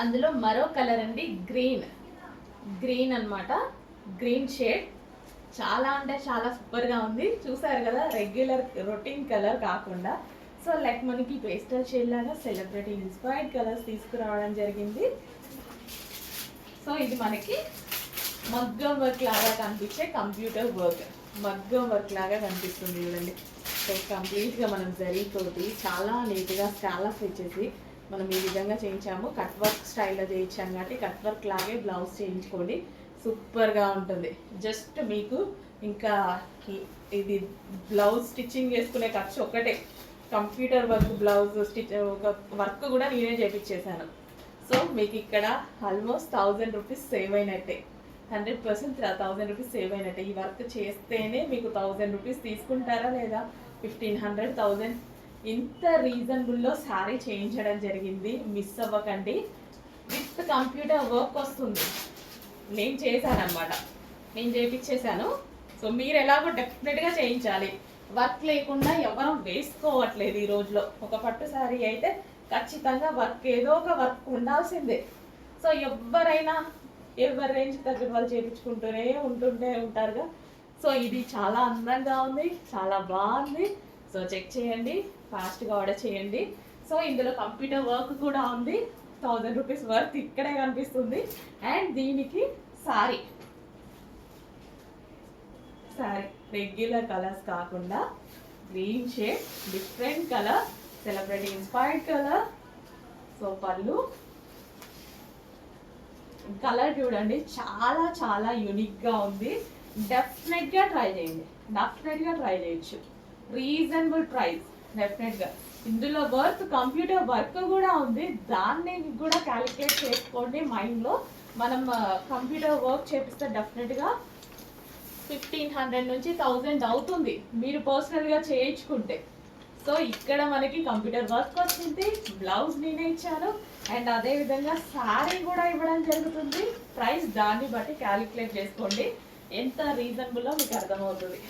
అందులో మరో కలర్ అండి, గ్రీన్ అన్నమాట. గ్రీన్ షేడ్ చాలా అంటే చాలా సూపర్గా ఉంది. చూసారు కదా, రెగ్యులర్ రొటీన్ కలర్ కాకుండా సో లైక్ మనకి పేస్టల్ షేడ్ లాగా సెలబ్రిటీ ఇన్స్పైర్డ్ కలర్స్ తీసుకురావడం జరిగింది. సో ఇది మనకి మగ్గం వర్క్ లాగా కనిపించే కంప్యూటర్ వర్క్, మగ్గం వర్క్ లాగా కనిపిస్తుంది చూడండి. సో కంప్లీట్గా మనం జరీతోటి చాలా నీట్గా స్కాలప్ ఇచ్చేసి మనం ఈ విధంగా చేయించాము. కట్ వర్క్ స్టైల్లో చేయించాము కాబట్టి కట్ వర్క్ లాగే బ్లౌజ్ చేయించుకోండి, సూపర్గా ఉంటుంది. జస్ట్ మీకు ఇంకా ఇది బ్లౌజ్ స్టిచ్చింగ్ చేసుకునే ఖర్చు ఒకటే. కంప్యూటర్ వర్క్ బ్లౌజ్ ఒక వర్క్ కూడా నేనే చేయించేసాను. సో మీకు ఇక్కడ ఆల్మోస్ట్ 1000 రూపీస్ సేవ్ అయినట్టే, 100% 1000 రూపీస్ సేవ్ అయినట్టే. ఈ వర్క్ చేస్తేనే మీకు 1000 రూపీస్ తీసుకుంటారా లేదా 1500, 1000 ఇంత రీజనబుల్లో శారీ చేయించడం జరిగింది. మిస్ అవ్వకండి. విత్ కంప్యూటర్ వర్క్ వస్తుంది. నేను చేశానమాట, నేను చేయించేసాను. సో మీరు ఎలాగో డెఫినెట్గా చేయించాలి. వర్క్ లేకుండా ఎవరు వేసుకోవట్లేదు ఈ రోజులో. ఒక పట్టు శారీ అయితే ఖచ్చితంగా వర్క్, ఏదో ఒక వర్క్ ఉండాల్సిందే. సో ఎవరైనా ఎవరి రేంజ్ తగ్గ వాళ్ళు చేయించుకుంటూనే ఉంటారుగా. సో ఇది చాలా అందంగా ఉంది, చాలా బాగుంది. సో చెక్ చేయండి, ఫాస్ట్గా ఆర్డర్ చేయండి. సో ఇందులో కంప్యూటర్ వర్క్ కూడా ఉంది. 1000 రూపీస్ వర్క్ ఇక్కడే కనిపిస్తుంది. అండ్ దీనికి సారీ రెగ్యులర్ కలర్స్ కాకుండా green shade, different colour, celebrity inspired colour. So పళ్ళు కలర్ చూడండి, చాలా చాలా యూనిక్గా ఉంది. డెఫినెట్గా ట్రై చేయండి, డెఫినెట్గా ట్రై చేయొచ్చు. రీజనబుల్ ప్రైస్ డెఫినెట్గా. ఇందులో వర్క్, కంప్యూటర్ వర్క్ కూడా ఉంది. దాన్ని కూడా క్యాలిక్యులేట్ చేసుకోండి మైండ్లో. మనం కంప్యూటర్ వర్క్ చేపిస్తే డెఫినెట్గా 1500 నుంచి 1000 అవుతుంది మీరు పర్సనల్గా చేయించుకుంటే. సో ఇక్కడ మనకి కంప్యూటర్ వర్క్ వచ్చింది, బ్లౌజ్ నేనే ఇచ్చాను, అండ్ అదేవిధంగా శారీ కూడా ఇవ్వడం జరుగుతుంది. ప్రైస్ దాన్ని బట్టి క్యాలిక్యులేట్ చేసుకోండి, ఎంత రీజనబుల్లో మీకు అర్థమవుతుంది.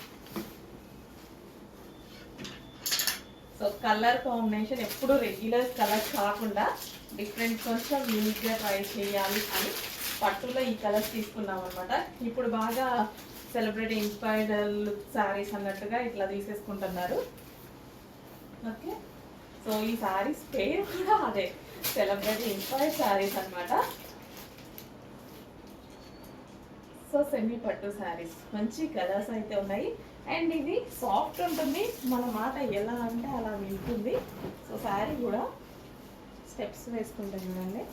సో కలర్ కాంబినేషన్ ఎప్పుడు రెగ్యులర్ కలర్ కాకుండా డిఫరెంట్, కొంచెం యూనిక్గా ట్రై చేయాలి అని పట్టులో ఈ కలర్స్ తీసుకున్నాం అనమాట. ఇప్పుడు బాగా సెలబ్రిటీ ఇన్స్పైర్డ్ లుక్ శారీస్ అన్నట్టుగా ఇట్లా తీసేసుకుంటున్నారు. ఓకే, సో ఈ శారీస్ పేరు కూడా అదే, సెలబ్రిటీ ఇన్స్పైర్డ్ శారీస్ అనమాట. సో సెమీ పట్టు శారీస్, మంచి కలర్స్ అయితే ఉన్నాయి. అండ్ ఇది సాఫ్ట్ ఉంటుంది, మన మాట ఎలా అంటే అలా వింటుంది. సో శారీ కూడా స్టెప్స్ వేసుకుంటాం చూడండి.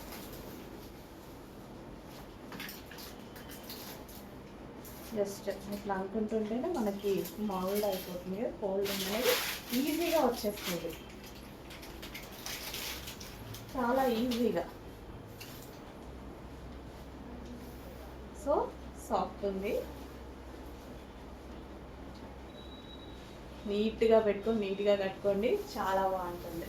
జస్ట్ ఇట్లా అనుకుంటుంటేనే మనకి మౌల్డ్ అయిపోతుంది, ఫోల్డింగ్ అనేది ఈజీగా వచ్చేస్తుంది, చాలా ఈజీగా. సో సాఫ్ట్ ఉంది, నీట్గా పెట్టుకొని నీట్గా కట్టుకోండి, చాలా బాగుంటుంది.